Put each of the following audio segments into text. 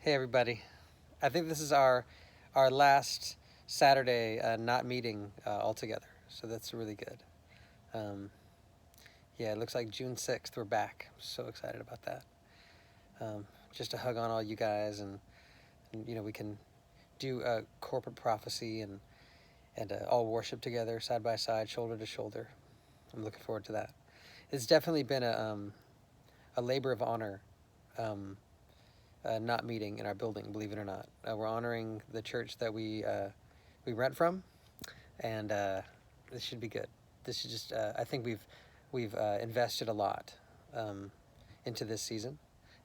Hey everybody. I think this is our last Saturday not meeting altogether, so that's really good. Um, yeah, it looks like June 6th we're back. I'm so excited about that. Just to hug on all you guys and we can do a corporate prophecy and all worship together side by side, shoulder to shoulder. I'm looking forward to that. It's definitely been a labor of honor. Not meeting in our building, believe it or not. We're honoring the church that we rent from, and this should be good. This is just I think we've invested a lot into this season,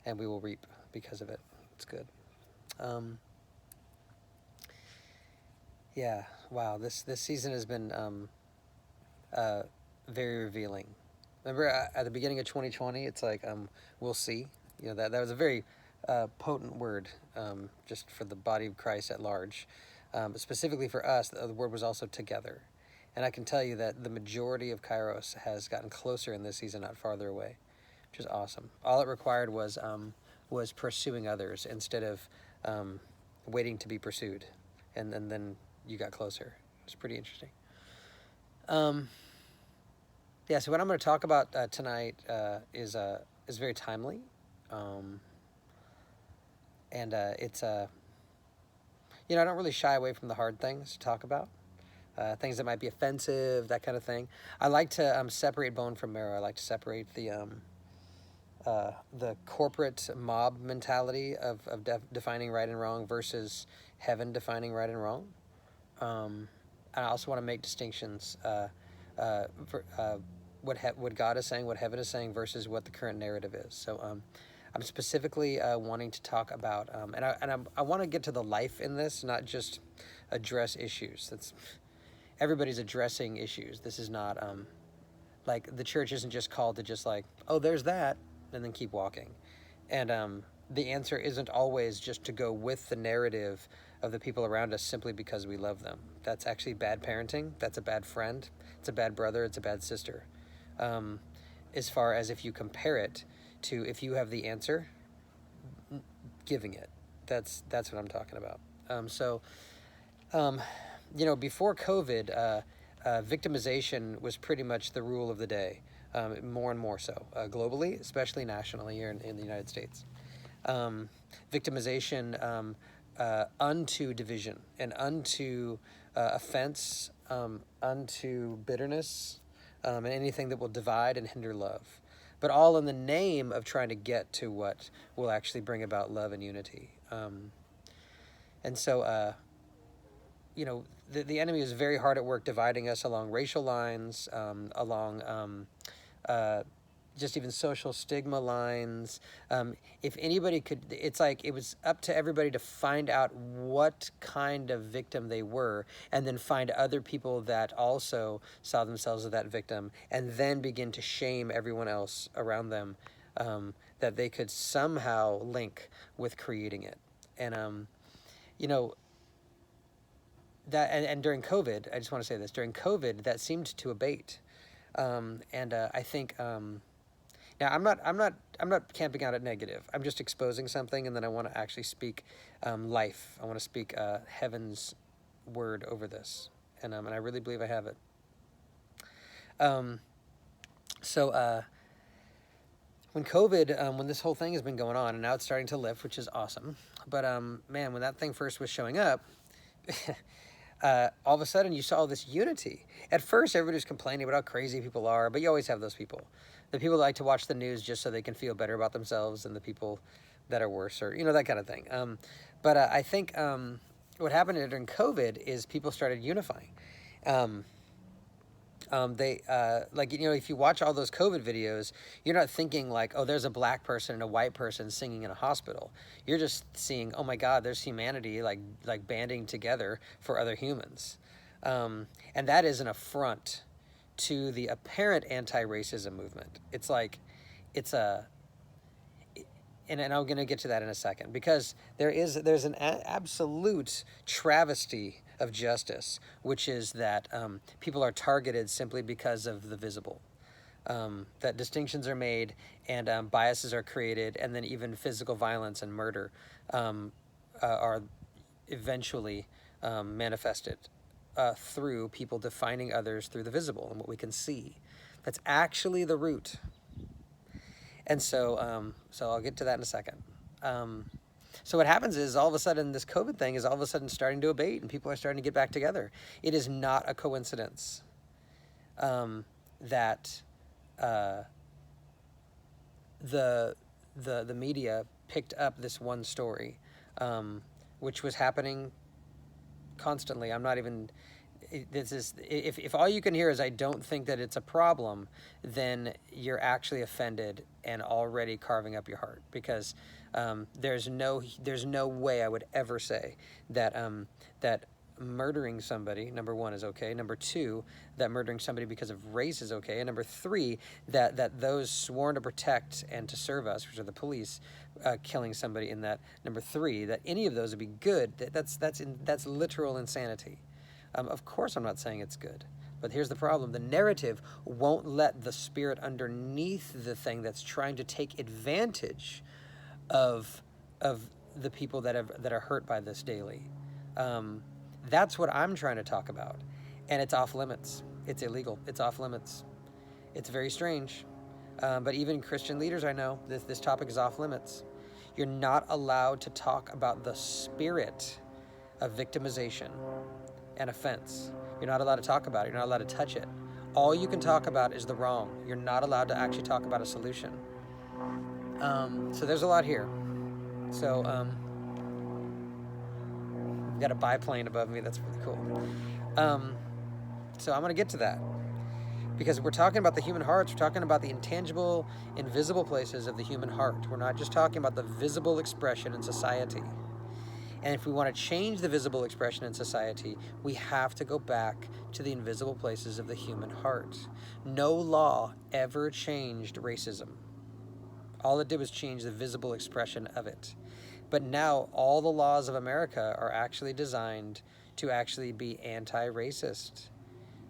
and we will reap because of it. It's good. Um, yeah, wow. This season has been uh, very revealing. Remember at the beginning of 2020, it's like we'll see. That was a very potent word, just for the body of Christ at large. But specifically for us, the word was also together. And I can tell you that the majority of Kairos has gotten closer in this season, not farther away, which is awesome. All it required was pursuing others instead of waiting to be pursued, and then you got closer. It's pretty interesting. Um, yeah. So what I'm going to talk about tonight is very timely, um, and it's I don't really shy away from the hard things to talk about. Things that might be offensive, that kind of thing. I like to separate bone from marrow. I like to separate the corporate mob mentality of defining right and wrong versus heaven defining right and wrong. And I also want to make distinctions for what God is saying, what heaven is saying, versus what the current narrative is. So I'm specifically wanting to talk about, I want to get to the life in this, not just address issues. Everybody's addressing issues. This is not like the church isn't just called to just like, oh, there's that, and then keep walking. And the answer isn't always just to go with the narrative of the people around us simply because we love them. That's actually bad parenting. That's a bad friend. It's a bad brother. It's a bad sister. Um, as far as if you compare it to if you have the answer, giving it. That's what I'm talking about. Um, before COVID, victimization was pretty much the rule of the day, more and more so, globally, especially nationally here in the United States. Victimization unto division and unto offense, unto bitterness, and anything that will divide and hinder love. But all in the name of trying to get to what will actually bring about love and unity. And so, the enemy is very hard at work dividing us along racial lines, along just even social stigma lines. If anybody could, it's like it was up to everybody to find out what kind of victim they were, and then find other people that also saw themselves as that victim, and then begin to shame everyone else around them, that they could somehow link with creating it. And you know, and during COVID, I just want to say this, during COVID, that seemed to abate. And I think now I'm not camping out at negative. I'm just exposing something, and then I want to actually speak life. I want to speak heaven's word over this, and I really believe I have it. Um, so when COVID, when this whole thing has been going on, and now it's starting to lift, which is awesome. But man, when that thing first was showing up. All of a sudden you saw this unity. At first, everybody was complaining about how crazy people are, but you always have those people. The people that like to watch the news just so they can feel better about themselves, and the people that are worse, or that kind of thing. But I think what happened during COVID is people started unifying. They if you watch all those COVID videos, you're not thinking like, oh, there's a black person and a white person singing in a hospital. You're just seeing, oh my God, there's humanity like banding together for other humans, and that is an affront to the apparent anti-racism movement. It's like, it's a, and I'm going to get to that in a second, because there's an absolute travesty of justice, which is that people are targeted simply because of the visible. that distinctions are made, and biases are created, and then even physical violence and murder are eventually manifested through people defining others through the visible and what we can see. That's actually the root. And so, so I'll get to that in a second. So what happens is all of a sudden this COVID thing is all of a sudden starting to abate, and people are starting to get back together. It is not a coincidence that the media picked up this one story, which was happening constantly. I'm not even. This is if all you can hear is I don't think that it's a problem, then you're actually offended and already carving up your heart, because there's no way I would ever say that that murdering somebody, number one, is okay. Number two, that murdering somebody because of race is okay. And number three, that those sworn to protect and to serve us, which are the police, killing somebody in that. Number three, that any of those would be good. That's literal insanity. Of course I'm not saying it's good. But here's the problem. The narrative won't let the spirit underneath the thing that's trying to take advantage of the people that are hurt by this daily. That's what I'm trying to talk about. And it's off limits. It's illegal. It's off limits. It's very strange. But even Christian leaders I know, this topic is off limits. You're not allowed to talk about the spirit of victimization and offense. You're not allowed to talk about it. You're not allowed to touch it. All you can talk about is the wrong. You're not allowed to actually talk about a solution. So there's a lot here. So got a biplane above me. That's really cool. So I'm going to get to that, because we're talking about the human hearts. We're talking about the intangible, invisible places of the human heart. We're not just talking about the visible expression in society. And if we want to change the visible expression in society, we have to go back to the invisible places of the human heart. No law ever changed racism. All it did was change the visible expression of it. But now all the laws of America are actually designed to actually be anti-racist.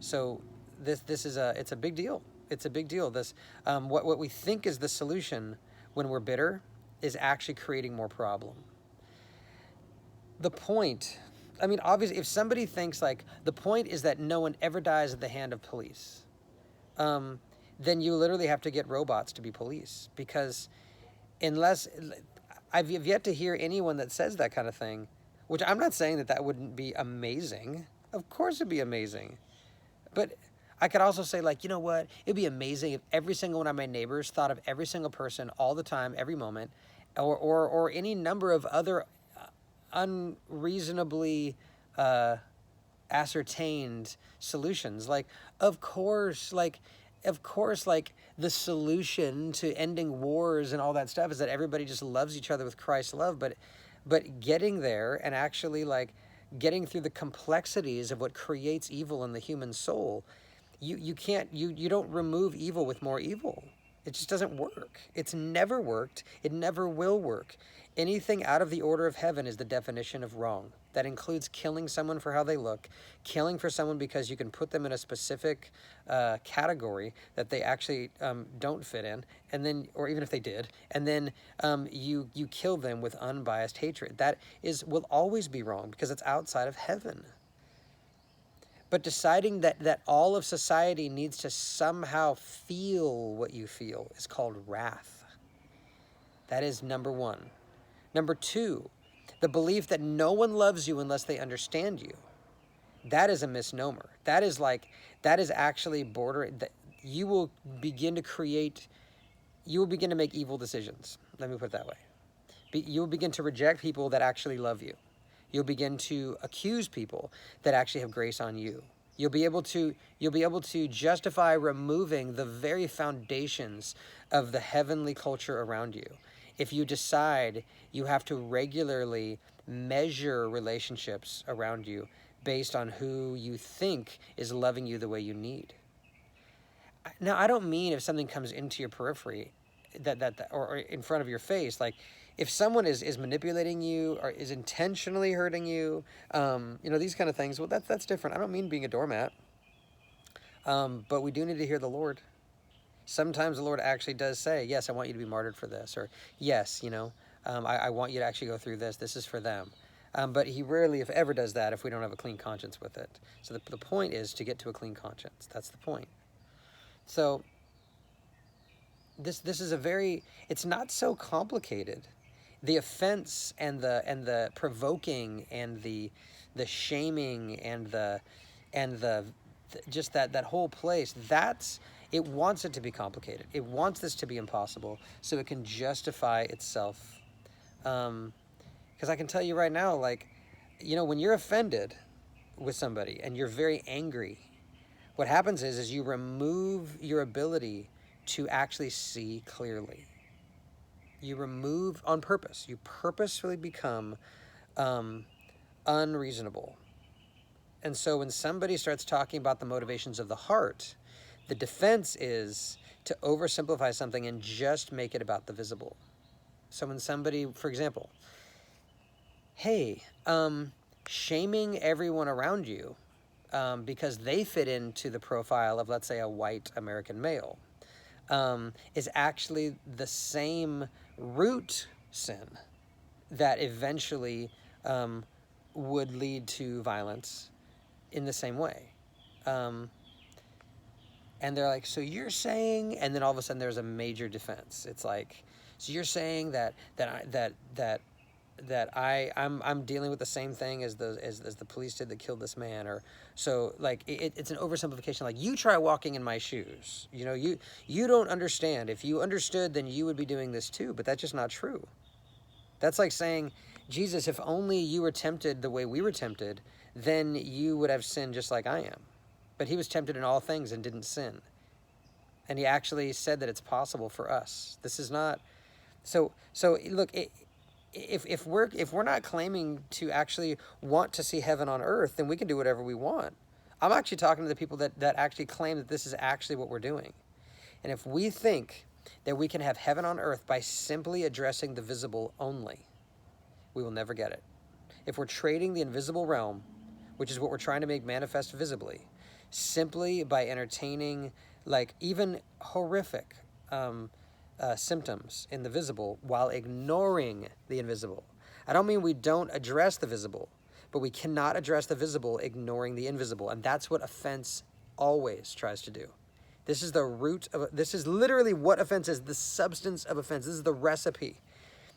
So this is it's a big deal. It's a big deal. This what we think is the solution when we're bitter is actually creating more problem. The point, I mean, obviously, if somebody thinks like the point is that no one ever dies at the hand of police, then you literally have to get robots to be police, because unless I've yet to hear anyone that says that kind of thing, which I'm not saying that wouldn't be amazing. Of course it'd be amazing. But I could also say, like, you know what? It'd be amazing if every single one of my neighbors thought of every single person all the time, every moment, or any number of other unreasonably ascertained solutions. Like, of course, the solution to ending wars and all that stuff is that everybody just loves each other with Christ's love. But getting there and actually like getting through the complexities of what creates evil in the human soul, you don't remove evil with more evil. It just doesn't work. It's never worked. It never will work. Anything out of the order of heaven is the definition of wrong. That includes killing someone for how they look, killing for someone because you can put them in a specific category that they actually don't fit in, and then, or even if they did, and then you kill them with unbiased hatred. That will always be wrong because it's outside of heaven. But deciding that all of society needs to somehow feel what you feel is called wrath. That is number one. Number two, the belief that no one loves you unless they understand you. That is a misnomer. That is actually you will begin to make evil decisions. Let me put it that way. You will begin to reject people that actually love you. You'll begin to accuse people that actually have grace on you. You'll be able to justify removing the very foundations of the heavenly culture around you. If you decide you have to regularly measure relationships around you based on who you think is loving you the way you need. Now, I don't mean if something comes into your periphery or in front of your face, like if someone is manipulating you or is intentionally hurting you, these kind of things, well, that's different. I don't mean being a doormat, but we do need to hear the Lord. Sometimes the Lord actually does say, yes, I want you to be martyred for this, or yes, I want you to actually go through this. This is for them. But he rarely, if ever, does that if we don't have a clean conscience with it. So the point is to get to a clean conscience. That's the point. So this is it's not so complicated. The offense and the provoking and the shaming and the just that whole place, it wants it to be complicated. It wants this to be impossible so it can justify itself. Because I can tell you right now, like, when you're offended with somebody and you're very angry, what happens is you remove your ability to actually see clearly. You remove on purpose. You purposefully become unreasonable. And so when somebody starts talking about the motivations of the heart, the defense is to oversimplify something and just make it about the visible. So when somebody, for example, hey, shaming everyone around you because they fit into the profile of, let's say, a white American male, is actually the same root sin that eventually would lead to violence in the same way. And they're like, so you're saying, and then all of a sudden there's a major defense. It's like, so you're saying that I'm dealing with the same thing as the police did that killed this man, or so like it's an oversimplification. Like, you try walking in my shoes, you don't understand. If you understood, then you would be doing this too. But that's just not true. That's like saying, Jesus, if only you were tempted the way we were tempted, then you would have sinned just like I am. But he was tempted in all things and didn't sin. And he actually said that it's possible for us. This is not so look, if we're not claiming to actually want to see heaven on earth, then we can do whatever we want. I'm actually talking to the people that actually claim that this is actually what we're doing. And if we think that we can have heaven on earth by simply addressing the visible only, we will never get it. If we're trading the invisible realm, which is what we're trying to make manifest visibly, simply by entertaining like even horrific symptoms in the visible while ignoring the invisible. I don't mean we don't address the visible, but we cannot address the visible ignoring the invisible. And that's what offense always tries to do. This is the root of, this is literally what offense is, the substance of offense. This is the recipe.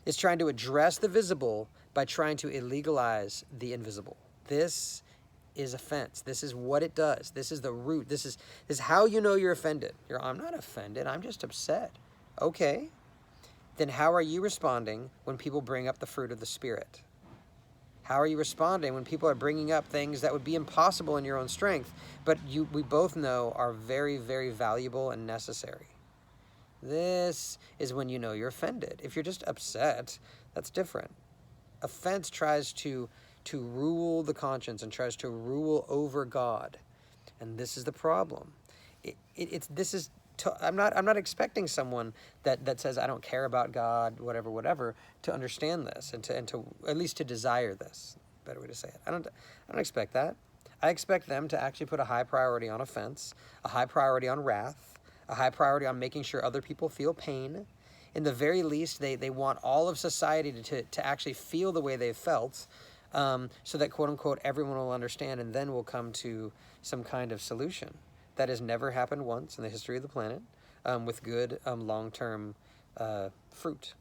It's trying to address the visible by trying to illegalize the invisible. This is offense. This is what it does. This is the root. This is how you know you're offended. I'm not offended. I'm just upset. Okay. Then how are you responding when people bring up the fruit of the Spirit? How are you responding when people are bringing up things that would be impossible in your own strength, but we both know are very, very valuable and necessary? This is when you know you're offended. If you're just upset, that's different. Offense tries to rule the conscience and tries to rule over God. And this is the problem. I'm not expecting someone that says, I don't care about God, whatever, to understand this and to at least to desire this. Better way to say it. I don't expect that. I expect them to actually put a high priority on offense, a high priority on wrath, a high priority on making sure other people feel pain. In the very least, they want all of society to actually feel the way they've felt, so that, quote unquote, everyone will understand, and then we'll come to some kind of solution. That has never happened once in the history of the planet with good long-term fruit.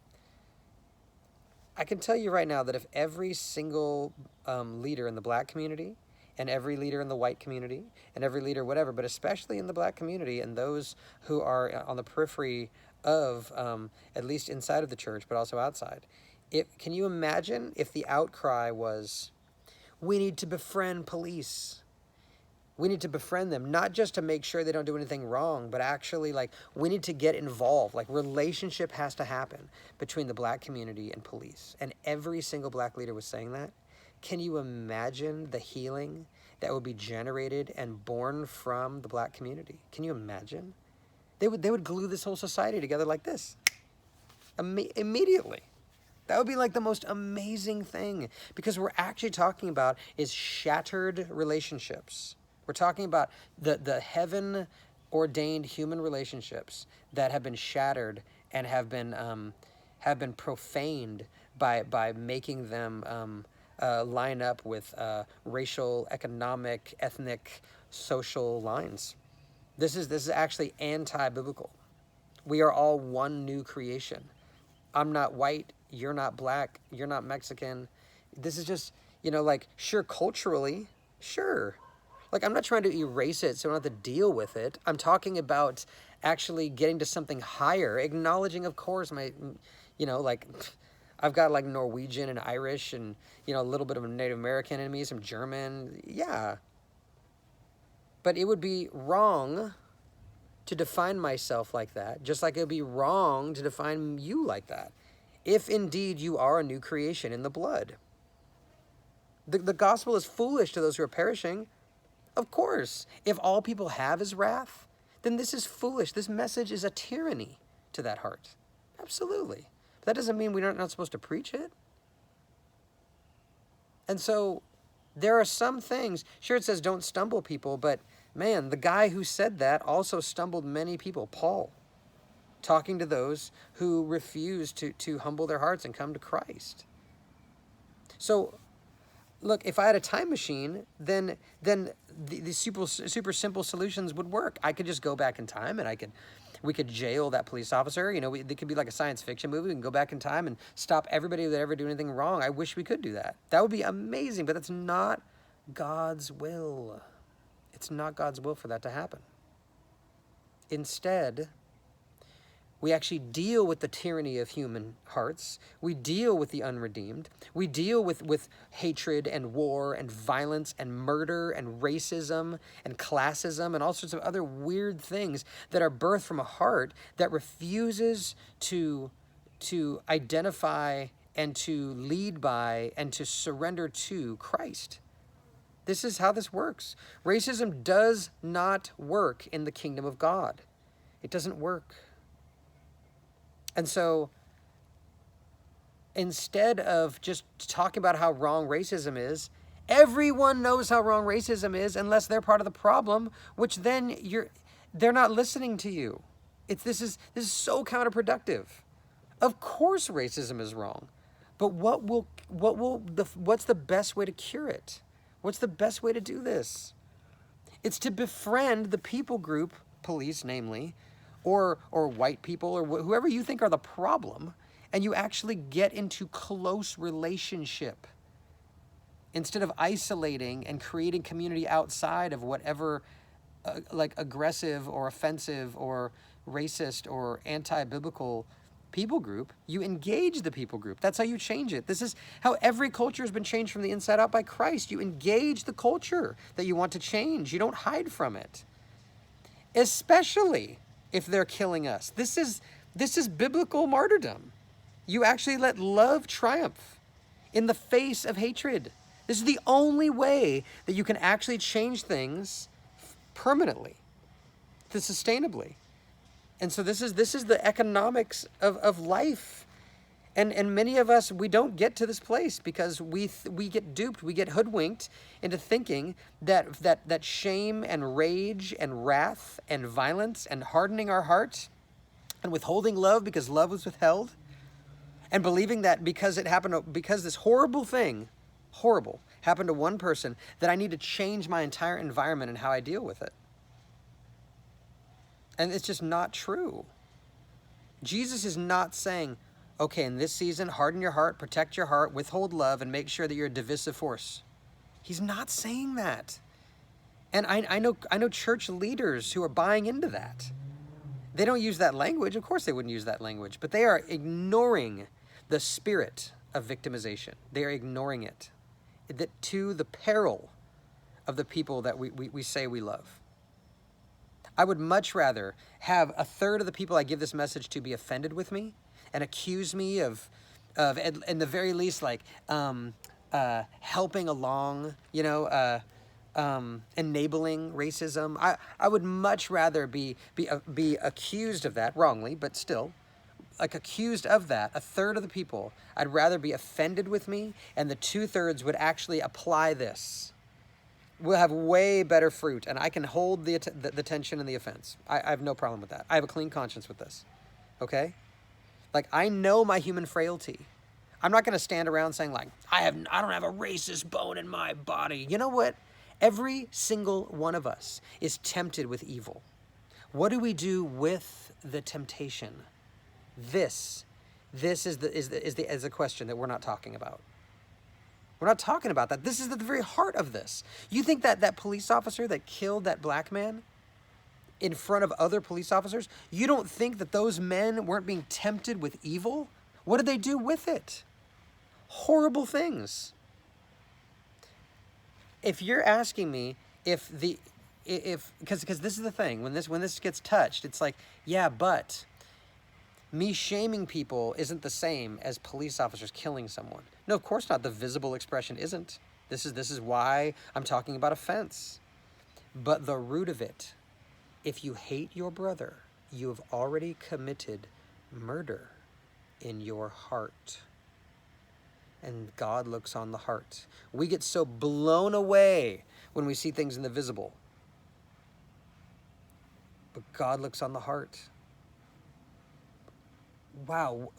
I can tell you right now that if every single leader in the black community and every leader in the white community and every leader whatever, but especially in the black community and those who are on the periphery of, at least inside of the church, but also outside, can you imagine if the outcry was, we need to befriend police. We need to befriend them, not just to make sure they don't do anything wrong, but actually, like, we need to get involved. Like, relationship has to happen between the black community and police. And every single black leader was saying that. Can you imagine the healing that would be generated and born from the black community? Can you imagine? They would glue this whole society together like this. Immediately. That would be like the most amazing thing, because what we're actually talking about is shattered relationships. We're talking about the heaven ordained human relationships that have been shattered and have been profaned by making them line up with racial, economic, ethnic, social lines. This is actually anti-biblical. We are all one new creation. I'm not white, you're not black, you're not Mexican. This is just, like, sure, culturally, sure. Like, I'm not trying to erase it so I don't have to deal with it. I'm talking about actually getting to something higher, acknowledging, of course, like, I've got like Norwegian and Irish and, a little bit of Native American in me, some German. Yeah. But it would be wrong to define myself like that, just like it would be wrong to define you like that, if indeed you are a new creation in the blood. The gospel is foolish to those who are perishing. Of course, if all people have is wrath, then this is foolish. This message is a tyranny to that heart. Absolutely. But that doesn't mean we're not supposed to preach it. And so there are some things, sure, it says don't stumble people, but man, the guy who said that also stumbled many people. Paul, talking to those who refuse to humble their hearts and come to Christ. So, look, if I had a time machine, then the super simple solutions would work. I could just go back in time, and we could jail that police officer. It could be like a science fiction movie. We can go back in time and stop everybody that ever do anything wrong. I wish we could do that. That would be amazing, but that's not God's will. It's not God's will for that to happen. Instead, we actually deal with the tyranny of human hearts. We deal with the unredeemed. We deal with hatred and war and violence and murder and racism and classism and all sorts of other weird things that are birthed from a heart that refuses to identify and to lead by and to surrender to Christ. This is how this works. Racism does not work in the kingdom of God. It doesn't work. And so instead of just talking about how wrong racism is, everyone knows how wrong racism is unless they're part of the problem, which then they're not listening to you. This is so counterproductive. Of course racism is wrong. But what's the best way to cure it? What's the best way to do this? It's to befriend the people group, police namely, or white people, or whoever you think are the problem, and you actually get into close relationship instead of isolating and creating community outside of whatever like aggressive or offensive or racist or anti-biblical people group. You engage the people group. That's how you change it. This is how every culture has been changed from the inside out by Christ. You engage the culture that you want to change. You don't hide from it. Especially if they're killing us. This is biblical martyrdom. You actually let love triumph in the face of hatred. This is the only way that you can actually change things permanently, sustainably. And so this is the economics of life. And many of us, we don't get to this place because we get duped, we get hoodwinked into thinking that shame and rage and wrath and violence and hardening our heart and withholding love because love was withheld, and believing that because this horrible thing happened to one person, that I need to change my entire environment and how I deal with it. And it's just not true. Jesus is not saying, okay, in this season, harden your heart, protect your heart, withhold love, and make sure that you're a divisive force. He's not saying that. And I know church leaders who are buying into that. They don't use that language. Of course they wouldn't use that language. But they are ignoring the spirit of victimization. They are ignoring it. That to the peril of the people that we say we love. I would much rather have a third of the people I give this message to be offended with me and accuse me of in the very least, like, helping along, enabling racism. I would much rather be accused of that, wrongly, but still, like, accused of that, a third of the people. I'd rather be offended with me, and the 2/3 would actually apply this. will have way better fruit, and I can hold the tension and the offense. I have no problem with that. I have a clean conscience with this, okay? Like, I know my human frailty. I'm not going to stand around saying, like, I don't have a racist bone in my body. You know what? Every single one of us is tempted with evil. What do we do with the temptation? This is the question that we're not talking about. We're not talking about that. This is at the very heart of this. You think that that police officer that killed that black man in front of other police officers, you don't think that those men weren't being tempted with evil? What did they do with it? Horrible things. If you're asking me because this is the thing, when this gets touched, it's like, yeah, but me shaming people isn't the same as police officers killing someone. No, of course not. The visible expression isn't. This is why I'm talking about offense. But the root of it, if you hate your brother, you have already committed murder in your heart. And God looks on the heart. We get so blown away when we see things in the visible. But God looks on the heart. Wow,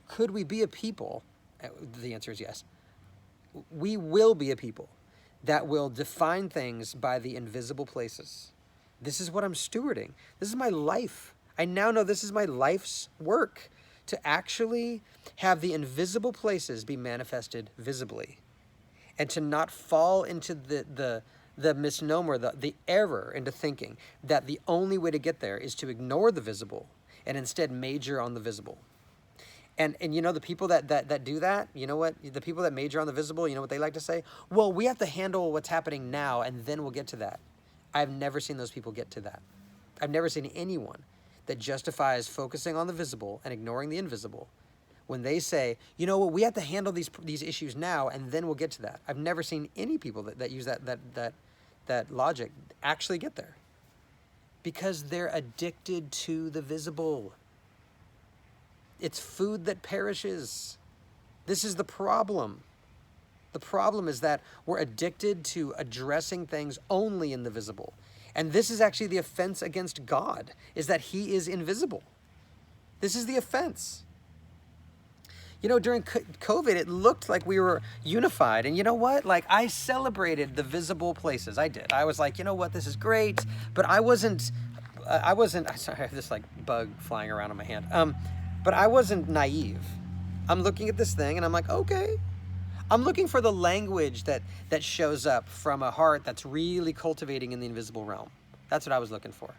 could we be a people? The answer is yes. We will be a people that will define things by the invisible places. This is what I'm stewarding. This is my life. I now know this is my life's work, to actually have the invisible places be manifested visibly, and to not fall into the misnomer, the error into thinking that the only way to get there is to ignore the visible and instead major on the visible. And you know, the people that do that, you know what? The people that major on the visible, you know what they like to say? Well, we have to handle what's happening now, and then we'll get to that. I've never seen those people get to that. I've never seen anyone that justifies focusing on the visible and ignoring the invisible when they say, you know what, we have to handle these issues now, and then we'll get to that. I've never seen any people that use that logic actually get there, because they're addicted to the visible. It's food that perishes. This is the problem. The problem is that we're addicted to addressing things only in the visible. And this is actually the offense against God, is that he is invisible. This is the offense. You know, during COVID, it looked like we were unified. And you know what? Like, I celebrated the visible places. I did. I was like, you know what? This is great. But I wasn't, sorry, I have this like bug flying around on my hand. But I wasn't naive. I'm looking at this thing and I'm like, okay. I'm looking for the language that shows up from a heart that's really cultivating in the invisible realm. That's what I was looking for.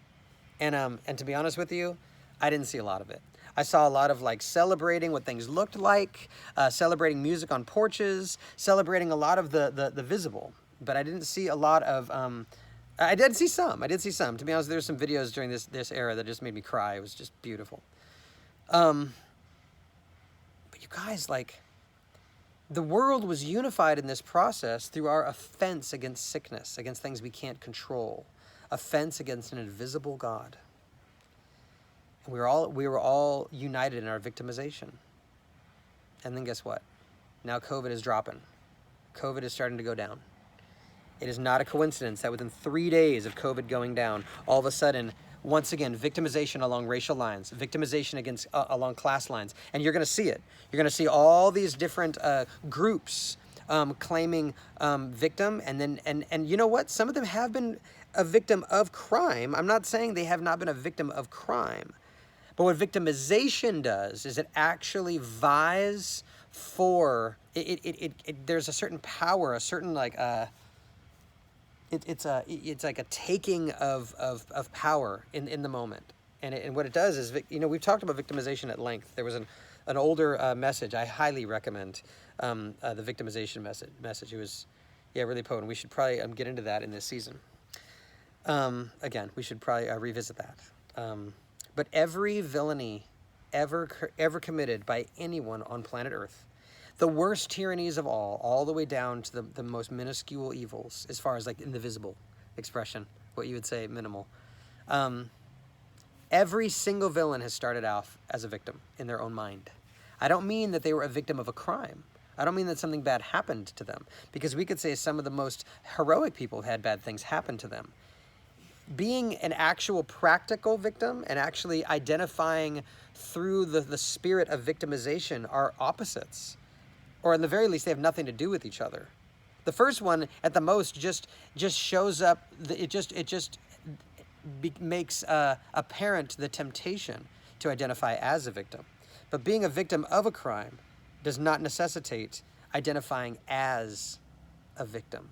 And to be honest with you, I didn't see a lot of it. I saw a lot of like celebrating what things looked like, celebrating music on porches, celebrating a lot of the visible. But I didn't see a lot of, I did see some. To be honest, there's some videos during this era that just made me cry. It was just beautiful. But you guys, like, the world was unified in this process through our offense against sickness, against things we can't control, offense against an invisible God. And we were all united in our victimization. And then guess what? Now COVID is dropping. COVID is starting to go down. It is not a coincidence that within 3 days of COVID going down, all of a sudden, once again, victimization along racial lines, victimization along class lines. And you're going to see it. You're going to see all these different groups claiming victim. And you know what? Some of them have been a victim of crime. I'm not saying they have not been a victim of crime. But what victimization does is it actually vies for, there's a certain power, a certain like, it's like a taking of power in the moment, and what it does is, you know, we've talked about victimization at length. There was an older message I highly recommend, the victimization message. It was, yeah, really potent. We should probably get into that in this season. Again, we should probably revisit that. But every villainy ever committed by anyone on planet Earth, the worst tyrannies of all the way down to the most minuscule evils, as far as like in the visible expression, what you would say minimal. Every single villain has started off as a victim in their own mind. I don't mean that they were a victim of a crime. I don't mean that something bad happened to them, because we could say some of the most heroic people have had bad things happen to them. Being an actual practical victim and actually identifying through the spirit of victimization are opposites, or at the very least, they have nothing to do with each other. The first one, at the most, just shows up. It just makes apparent the temptation to identify as a victim. But being a victim of a crime does not necessitate identifying as a victim.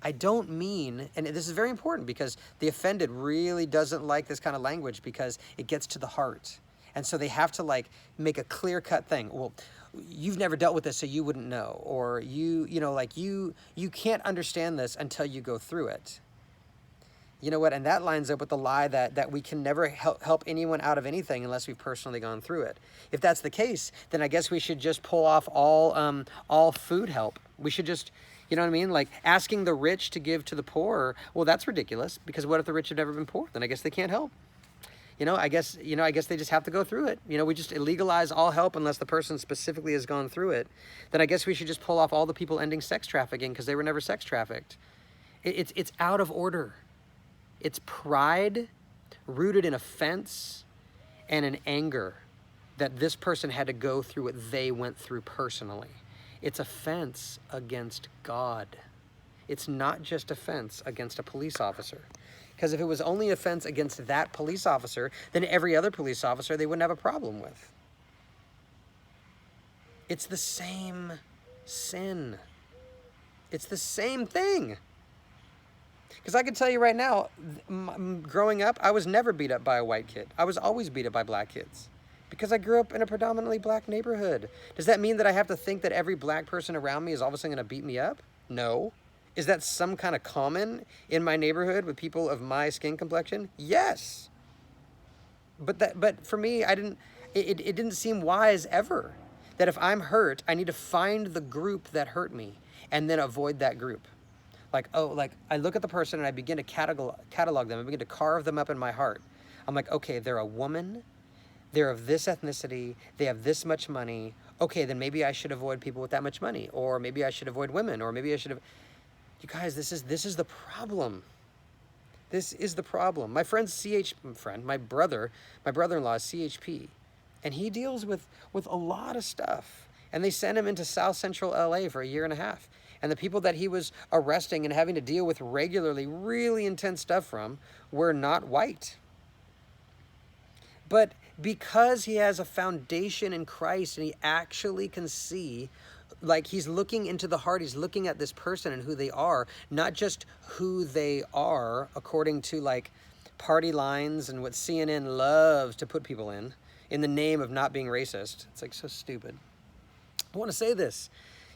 I don't mean, and this is very important because the offended really doesn't like this kind of language because it gets to the heart. And so they have to like make a clear-cut thing. Well, you've never dealt with this, so you wouldn't know. Or you can't understand this until you go through it. You know what? And that lines up with the lie that we can never help anyone out of anything unless we've personally gone through it. If that's the case, then I guess we should just pull off all food help. We should just, you know what I mean? Like asking the rich to give to the poor. Well, that's ridiculous, because what if the rich have never been poor? Then I guess they can't help. I guess they just have to go through it. We just legalize all help unless the person specifically has gone through it. Then I guess we should just pull off all the people ending sex trafficking because they were never sex trafficked. It's out of order. It's pride rooted in offense and an anger that this person had to go through what they went through personally. It's offense against God. It's not just offense against a police officer. Because if it was only offense against that police officer, then every other police officer they wouldn't have a problem with. It's the same sin. It's the same thing. Because I can tell you right now, growing up, I was never beat up by a white kid. I was always beat up by black kids. Because I grew up in a predominantly black neighborhood. Does that mean that I have to think that every black person around me is all of a sudden going to beat me up? No. Is that some kind of common in my neighborhood with people of my skin complexion? Yes. But for me, it didn't seem wise ever that if I'm hurt, I need to find the group that hurt me and then avoid that group. I look at the person and I begin to catalog them. I begin to carve them up in my heart. I'm like, okay, they're a woman. They're of this ethnicity. They have this much money. Okay, then maybe I should avoid people with that much money. Or maybe I should avoid women. Or maybe I should have... You guys, this is the problem. This is the problem. My my brother-in-law is CHP. And he deals with a lot of stuff. And they sent him into South Central LA for 1.5 years. And the people that he was arresting and having to deal with regularly, really intense stuff from, were not white. But because he has a foundation in Christ and he actually can see, like he's looking into the heart, he's looking at this person and who they are, not just who they are according to like party lines and what CNN loves to put people in the name of not being racist. It's like so stupid. I want to say this.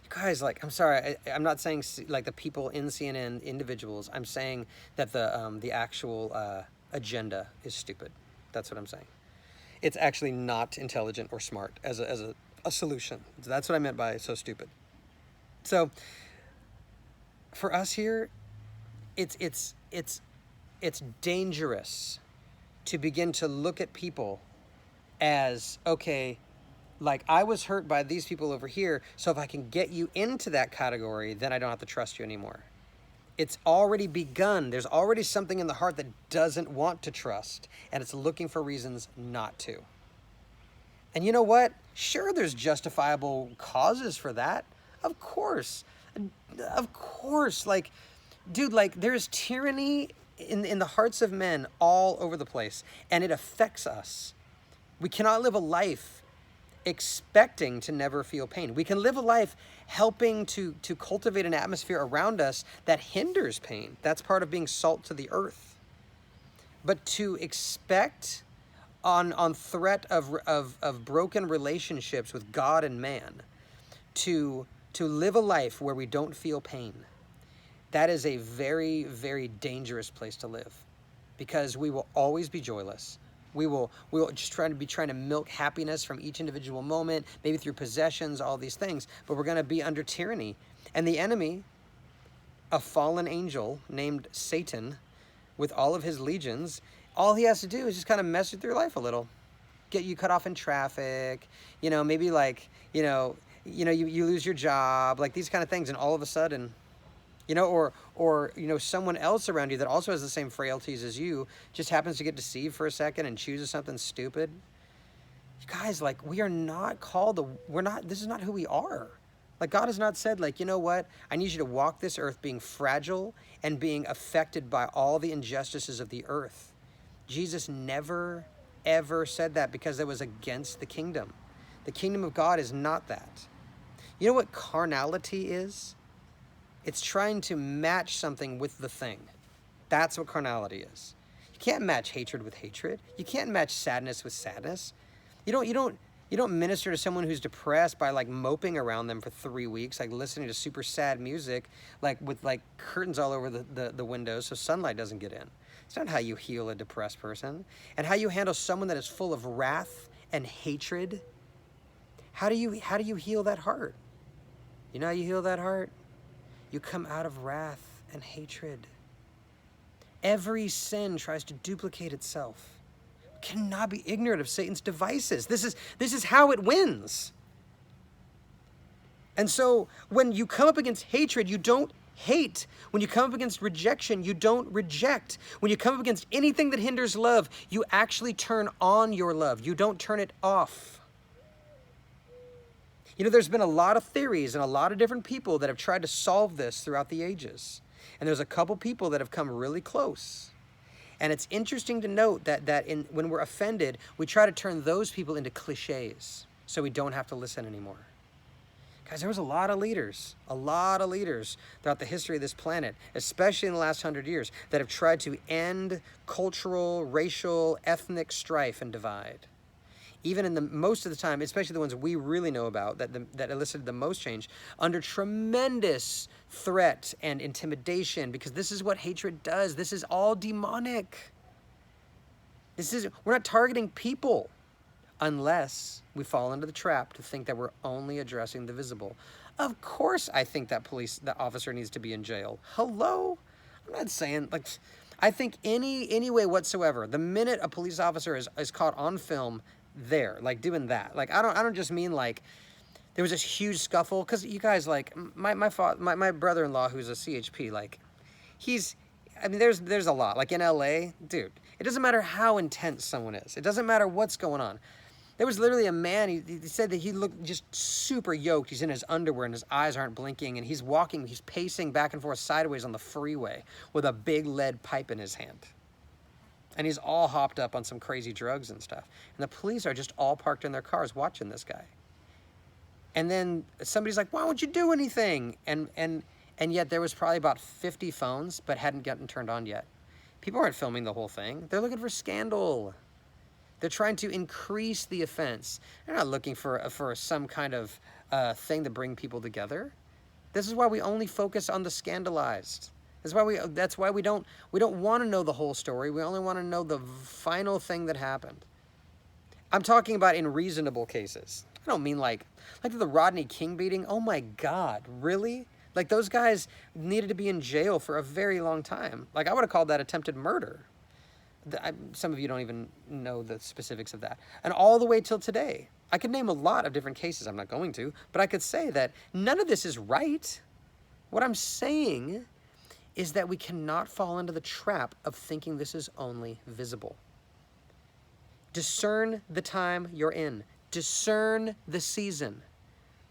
Guys, like, I'm sorry, I'm not saying like the people in CNN, individuals. I'm saying that the actual agenda is stupid. That's what I'm saying. It's actually not intelligent or smart as a solution. That's what I meant by so stupid. So for us here, it's dangerous to begin to look at people as, okay, like I was hurt by these people over here, so if I can get you into that category, then I don't have to trust you anymore. It's already begun. There's already something in the heart that doesn't want to trust, and it's looking for reasons not to. And you know what? Sure, there's justifiable causes for that. Of course. Like, dude, like there's tyranny in the hearts of men all over the place, and it affects us. We cannot live a life expecting to never feel pain. We can live a life helping to cultivate an atmosphere around us that hinders pain. That's part of being salt to the earth. But to expect on threat of broken relationships with God and man to live a life where we don't feel pain, that is a very, very dangerous place to live, because we will always be joyless. We will just trying to milk happiness from each individual moment, maybe through possessions, all these things, but we're going to be under tyranny. And the enemy, a fallen angel named Satan, with all of his legions, all he has to do is just kind of mess with your life a little. Get you cut off in traffic, maybe like, you know, you lose your job, like these kind of things, and all of a sudden, you know, or you know, someone else around you that also has the same frailties as you just happens to get deceived for a second and chooses something stupid. You guys, like, we are not called to, we're not, this is not who we are. Like, God has not said, like, you know what, I need you to walk this earth being fragile and being affected by all the injustices of the earth. Jesus never, ever said that, because it was against the kingdom. The kingdom of God is not that. You know what carnality is? It's trying to match something with the thing. That's what carnality is. You can't match hatred with hatred. You can't match sadness with sadness. You don't minister to someone who's depressed by like moping around them for 3 weeks, like listening to super sad music, like with like curtains all over the windows so sunlight doesn't get in. It's not how you heal a depressed person. And how you handle someone that is full of wrath and hatred. How do you heal that heart? You know how you heal that heart? You come out of wrath and hatred. Every sin tries to duplicate itself. Cannot be ignorant of Satan's devices. This is how it wins. And so when you come up against hatred, you don't hate. When you come up against rejection, you don't reject. When you come up against anything that hinders love, you actually turn on your love. You don't turn it off. You know, there's been a lot of theories and a lot of different people that have tried to solve this throughout the ages. And there's a couple people that have come really close. And it's interesting to note that when we're offended, we try to turn those people into cliches so we don't have to listen anymore. Guys, there was a lot of leaders throughout the history of this planet, especially in the last 100 years, that have tried to end cultural, racial, ethnic strife and divide. Even in the most of the time, especially the ones we really know about that elicited the most change, under tremendous threat and intimidation, because this is what hatred does. This is all demonic. We're not targeting people unless we fall into the trap to think that we're only addressing the visible. Of course, I think that officer needs to be in jail. Hello? I'm not saying, like, I think any way whatsoever, the minute a police officer is caught on film there, like doing that, like I don't just mean like there was this huge scuffle, because you guys, like my brother-in-law who's a CHP, like there's a lot, like in LA, dude, it doesn't matter how intense someone is, it doesn't matter what's going on. There was literally a man, he said that he looked just super yoked. He's in his underwear and his eyes aren't blinking, and he's pacing back and forth sideways on the freeway with a big lead pipe in his hand. And he's all hopped up on some crazy drugs and stuff. And the police are just all parked in their cars watching this guy. And then somebody's like, why won't you do anything? And yet there was probably about 50 phones, but hadn't gotten turned on yet. People aren't filming the whole thing. They're looking for scandal. They're trying to increase the offense. They're not looking for some kind of thing to bring people together. This is why we only focus on the scandalized. That's why we don't want to know the whole story. We only want to know the final thing that happened. I'm talking about in reasonable cases. I don't mean like the Rodney King beating. Oh my God, really? Like, those guys needed to be in jail for a very long time. Like, I would have called that attempted murder. Some of you don't even know the specifics of that. And all the way till today. I could name a lot of different cases. I'm not going to, but I could say that none of this is right. What I'm saying is that we cannot fall into the trap of thinking this is only visible. Discern the time you're in. Discern the season.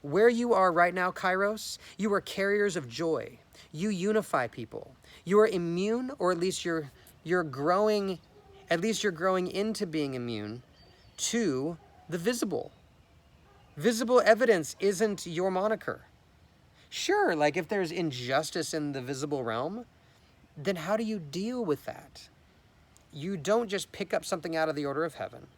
Where you are right now, Kairos, you are carriers of joy. You unify people. You are immune, or at least you're growing into being immune to the visible. Visible evidence isn't your moniker. Sure, like if there's injustice in the visible realm, then how do you deal with that? You don't just pick up something out of the order of heaven.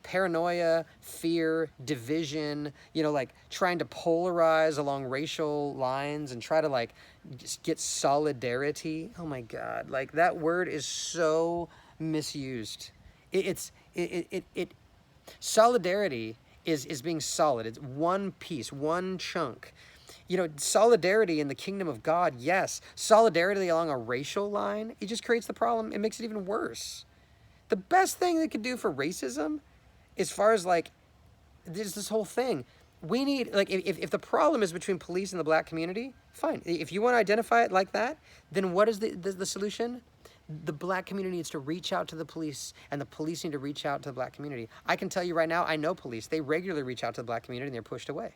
Paranoia, fear, division, like trying to polarize along racial lines and try to like just get solidarity. Oh my God, like that word is so misused. Solidarity is being solid. It's one piece, one chunk. Solidarity in the kingdom of God, yes. Solidarity along a racial line, it just creates the problem. It makes it even worse. The best thing they could do for racism, as far as like, there's this whole thing. We need, like, if the problem is between police and the black community, fine. If you want to identify it like that, then what is the solution? The black community needs to reach out to the police, and the police need to reach out to the black community. I can tell you right now, I know police. They regularly reach out to the black community, and they're pushed away.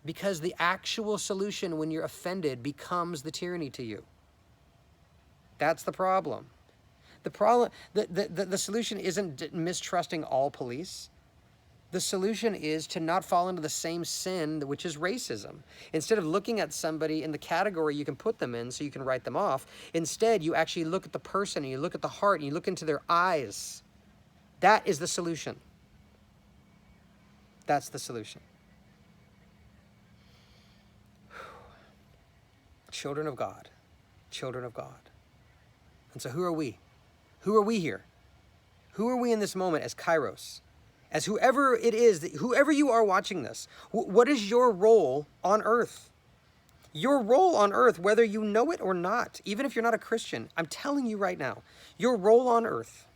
Because the actual solution when you're offended becomes the tyranny to you. That's the problem. The solution isn't mistrusting all police. The solution is to not fall into the same sin, which is racism. Instead of looking at somebody in the category you can put them in so you can write them off, instead you actually look at the person and you look at the heart and you look into their eyes. That is the solution. That's the solution. Children of God. Children of God. And so who are we? Who are we here? Who are we in this moment as Kairos? As whoever it is, whoever you are watching this, what is your role on earth? Your role on earth, whether you know it or not, even if you're not a Christian, I'm telling you right now, your role on earth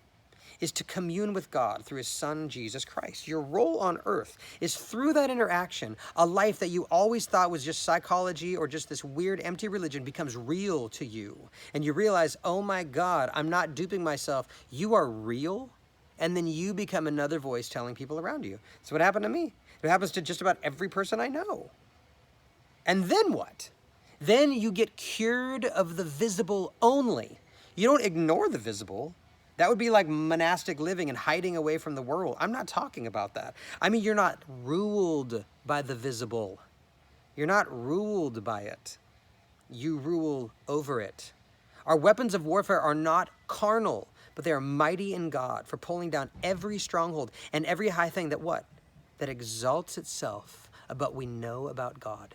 is to commune with God through his son, Jesus Christ. Your role on earth is through that interaction, a life that you always thought was just psychology or just this weird, empty religion becomes real to you. And you realize, oh my God, I'm not duping myself. You are real. And then you become another voice telling people around you. That's what happened to me. It happens to just about every person I know. And then what? Then you get cured of the visible only. You don't ignore the visible. That would be like monastic living and hiding away from the world. I'm not talking about that. I mean, you're not ruled by the visible. You're not ruled by it. You rule over it. Our weapons of warfare are not carnal, but they are mighty in God for pulling down every stronghold and every high thing that what? That exalts itself above what we know about God.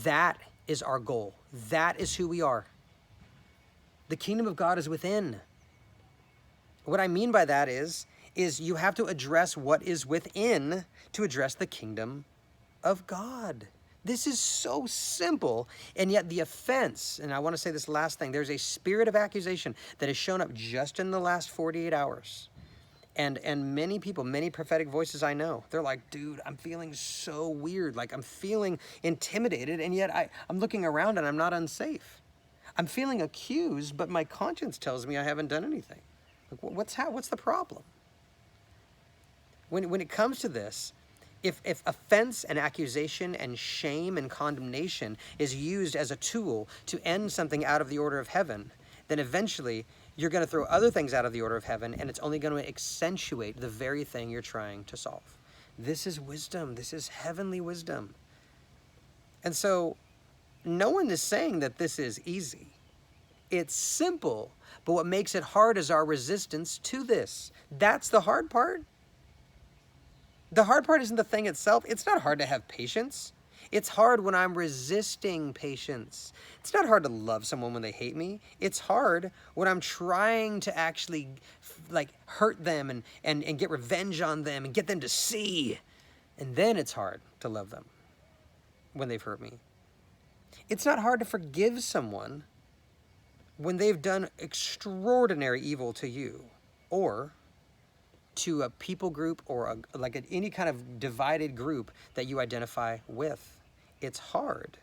That is our goal. That is who we are. The kingdom of God is within. What I mean by that is you have to address what is within to address the kingdom of God. This is so simple, and yet the offense, and I want to say this last thing, there's a spirit of accusation that has shown up just in the last 48 hours. And many people, many prophetic voices I know, they're like, dude, I'm feeling so weird. Like I'm feeling intimidated, and yet I'm looking around and I'm not unsafe. I'm feeling accused, but my conscience tells me I haven't done anything. Like, what's the problem? When it comes to this, if offense and accusation and shame and condemnation is used as a tool to end something out of the order of heaven, then eventually you're going to throw other things out of the order of heaven, and it's only going to accentuate the very thing you're trying to solve. This is wisdom. This is heavenly wisdom. And so no one is saying that this is easy. It's simple, but what makes it hard is our resistance to this. That's the hard part. The hard part isn't the thing itself. It's not hard to have patience. It's hard when I'm resisting patience. It's not hard to love someone when they hate me. It's hard when I'm trying to actually like hurt them and get revenge on them and get them to see. And then it's hard to love them when they've hurt me. It's not hard to forgive someone when they've done extraordinary evil to you or to a people group or any kind of divided group that you identify with. It's hard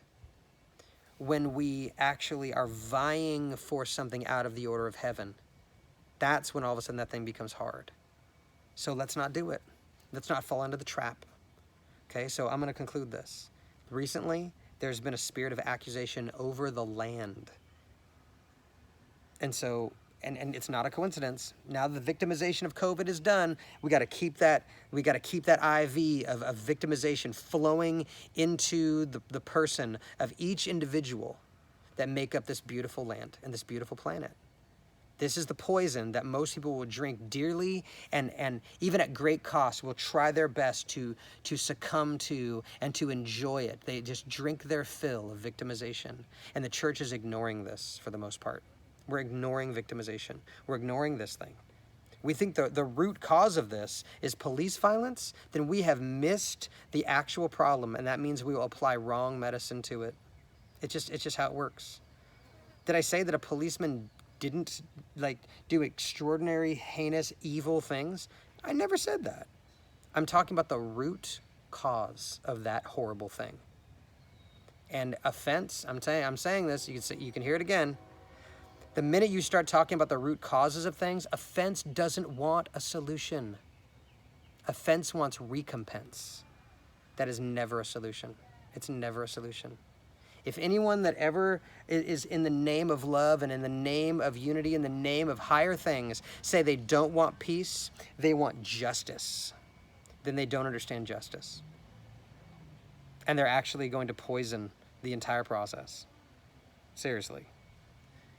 when we actually are vying for something out of the order of heaven. That's when all of a sudden that thing becomes hard. So let's not do it. Let's not fall into the trap. Okay, so I'm going to conclude this. Recently, there's been a spirit of accusation over the land. And so, and it's not a coincidence. Now the victimization of COVID is done. We got to keep that IV of victimization flowing into the person of each individual that make up this beautiful land and this beautiful planet. This is the poison that most people will drink dearly and even at great cost will try their best to succumb to and to enjoy it. They just drink their fill of victimization. And the church is ignoring this for the most part. We're ignoring victimization. We're ignoring this thing. We think the root cause of this is police violence, then we have missed the actual problem, and that means we will apply wrong medicine to it. It's just how it works. Did I say that a policeman didn't do extraordinary, heinous, evil things? I never said that. I'm talking about the root cause of that horrible thing. And offense, I'm saying this, you can hear it again. The minute you start talking about the root causes of things, offense doesn't want a solution. Offense wants recompense. That is never a solution. It's never a solution. If anyone that ever is in the name of love and in the name of unity, in the name of higher things, say they don't want peace, they want justice, then they don't understand justice. And they're actually going to poison the entire process. Seriously.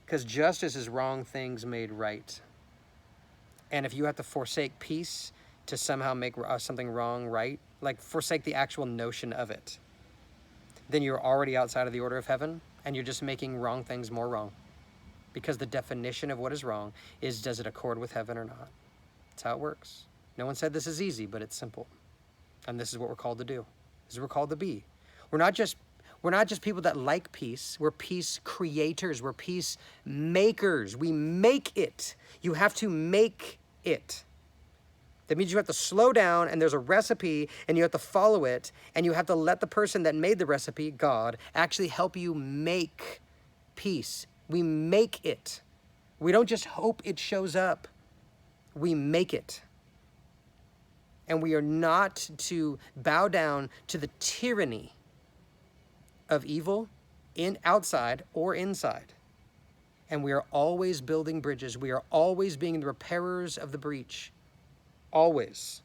Because justice is wrong things made right. And if you have to forsake peace to somehow make something wrong right, like forsake the actual notion of it, then you're already outside of the order of heaven, and you're just making wrong things more wrong. Because the definition of what is wrong is, does it accord with heaven or not? That's how it works. No one said this is easy, but it's simple. And this is what we're called to do. This is what we're called to be. We're not just people that like peace. We're peace creators. We're peace makers. We make it. You have to make it. That means you have to slow down, and there's a recipe, and you have to follow it, and you have to let the person that made the recipe, God, actually help you make peace. We make it. We don't just hope it shows up. We make it. And we are not to bow down to the tyranny of evil outside or inside. And we are always building bridges. We are always being the repairers of the breach. Always.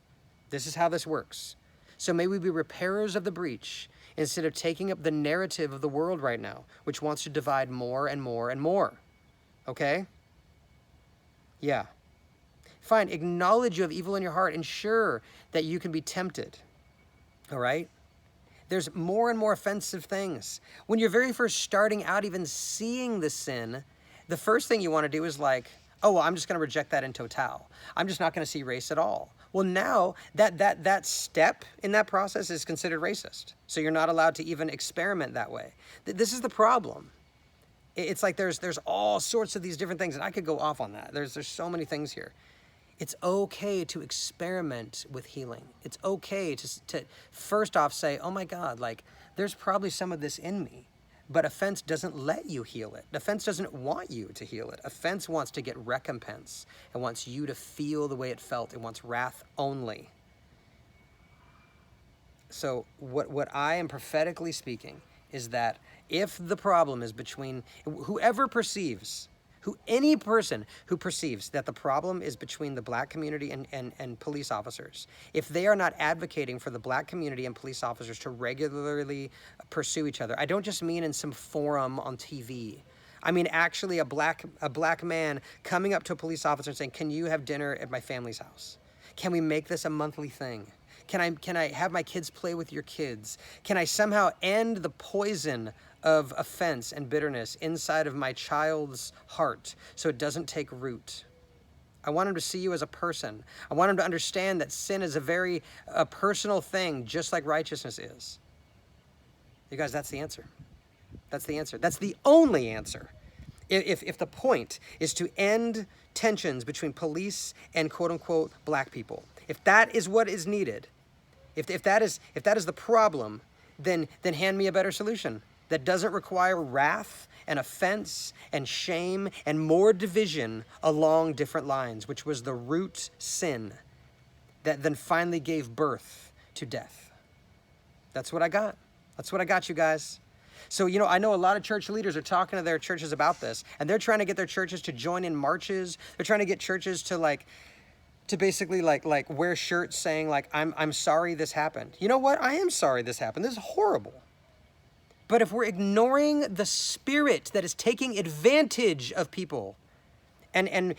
This is how this works. So may we be repairers of the breach instead of taking up the narrative of the world right now, which wants to divide more and more and more. Okay? Yeah. Fine. Acknowledge you have evil in your heart. Ensure that you can be tempted. All right? There's more and more offensive things. When you're very first starting out, even seeing the sin, the first thing you want to do is like, oh, well, I'm just going to reject that in total. I'm just not going to see race at all. Well, now that step in that process is considered racist. So you're not allowed to even experiment that way. This is the problem. It's like there's all sorts of these different things, and I could go off on that. There's so many things here. It's okay to experiment with healing. It's okay to first off say, oh my God, like there's probably some of this in me. But offense doesn't let you heal it. Offense doesn't want you to heal it. Offense wants to get recompense. It wants you to feel the way it felt. It wants wrath only. So what I am prophetically speaking is that if the problem is between any person who perceives that the problem is between the black community and police officers, if they are not advocating for the black community and police officers to regularly pursue each other, I don't just mean in some forum on TV. I mean actually a black man coming up to a police officer and saying, can you have dinner at my family's house? Can we make this a monthly thing? Can I have my kids play with your kids? Can I somehow end the poison of offense and bitterness inside of my child's heart so it doesn't take root? I want him to see you as a person. I want him to understand that sin is a very personal thing, just like righteousness is. You guys, that's the answer. That's the answer. That's the only answer. If the point is to end tensions between police and quote-unquote black people, if that is what is needed, if that is the problem, then hand me a better solution that doesn't require wrath and offense and shame and more division along different lines, which was the root sin that then finally gave birth to death. That's what I got. That's what I got, you guys. So, I know a lot of church leaders are talking to their churches about this, and they're trying to get their churches to join in marches. They're trying to get churches to basically wear shirts saying I'm sorry this happened. You know what? I am sorry this happened. This is horrible. But if we're ignoring the spirit that is taking advantage of people and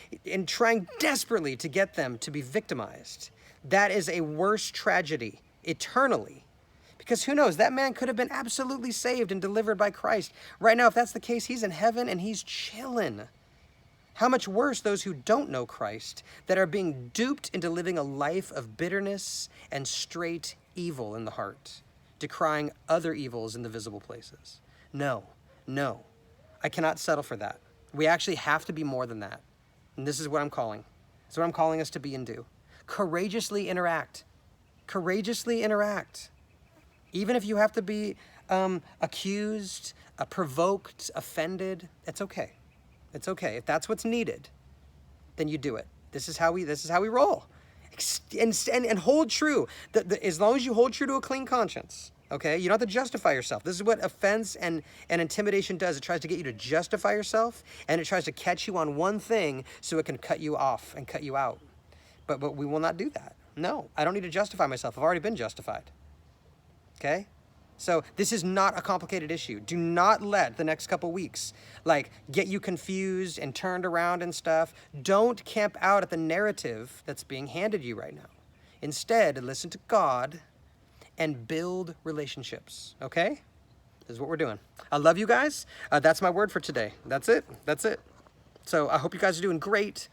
trying desperately to get them to be victimized, that is a worse tragedy eternally. Because who knows, that man could have been absolutely saved and delivered by Christ. Right now, if that's the case, he's in heaven and he's chilling. How much worse those who don't know Christ, that are being duped into living a life of bitterness and straight evil in the heart, decrying other evils in the visible places. No. I cannot settle for that. We actually have to be more than that. And this is what I'm calling. This is what I'm calling us to be and do. Courageously interact. Courageously interact. Even if you have to be accused, provoked, offended, it's okay. It's okay. If that's what's needed, then you do it. This is how we roll. And hold true. As long as you hold true to a clean conscience, okay? You don't have to justify yourself. This is what offense and intimidation does. It tries to get you to justify yourself, and it tries to catch you on one thing so it can cut you off and cut you out. But we will not do that. No, I don't need to justify myself. I've already been justified. Okay? So this is not a complicated issue. Do not let the next couple weeks like get you confused and turned around and stuff. Don't camp out at the narrative that's being handed you right now. Instead, listen to God and build relationships. Okay? This is what we're doing. I love you guys. That's my word for today. That's it. That's it. So I hope you guys are doing great.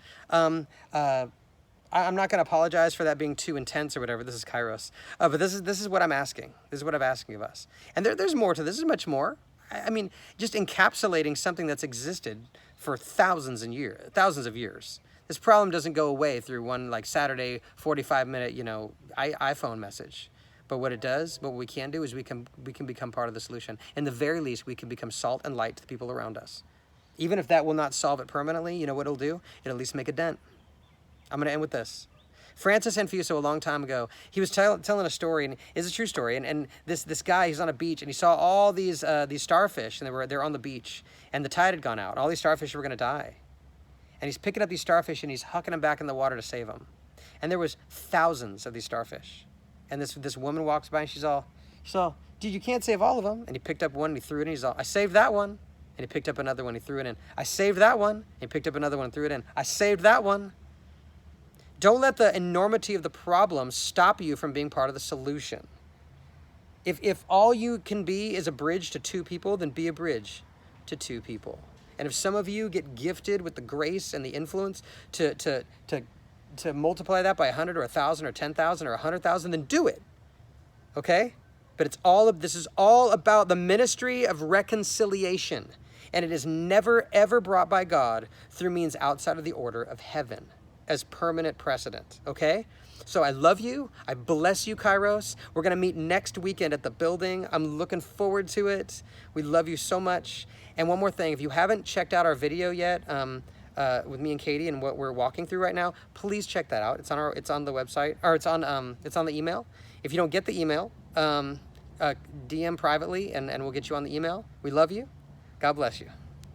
I'm not going to apologize for that being too intense or whatever. This is Kairos. But this is what I'm asking. This is what I'm asking of us. And there's more to this. There's much more. I mean, just encapsulating something that's existed for thousands of years. This problem doesn't go away through one like Saturday 45-minute, iPhone message. But what it does, what we can do is we can become part of the solution. In the very least, we can become salt and light to the people around us. Even if that will not solve it permanently, you know what it'll do? It'll at least make a dent. I'm going to end with this. Francis Infuso, a long time ago, he was telling a story, and it's a true story. And this guy, he's on a beach, and he saw all these starfish, and they're on the beach, and the tide had gone out. All these starfish were going to die. And he's picking up these starfish, and he's hucking them back in the water to save them. And there was thousands of these starfish. And this woman walks by, and she's all, dude, you can't save all of them. And he picked up one, and he threw it in. He's all, I saved that one. And he picked up another one, he threw it in. I saved that one. And he picked up another one and threw it in. I saved that one. Don't let the enormity of the problem stop you from being part of the solution. If all you can be is a bridge to two people, then be a bridge to two people. And if some of you get gifted with the grace and the influence to multiply that by 100 or 1,000 or 10,000 or 100,000, then do it. Okay? But this is all about the ministry of reconciliation. And it is never, ever brought by God through means outside of the order of heaven as permanent precedent, okay? So I love you. I bless you, Kairos. We're going to meet next weekend at the building. I'm looking forward to it. We love you so much. And one more thing, if you haven't checked out our video yet with me and Katie and what we're walking through right now, please check that out. It's on the website, or it's on the email. If you don't get the email, DM privately and we'll get you on the email. We love you. God bless you.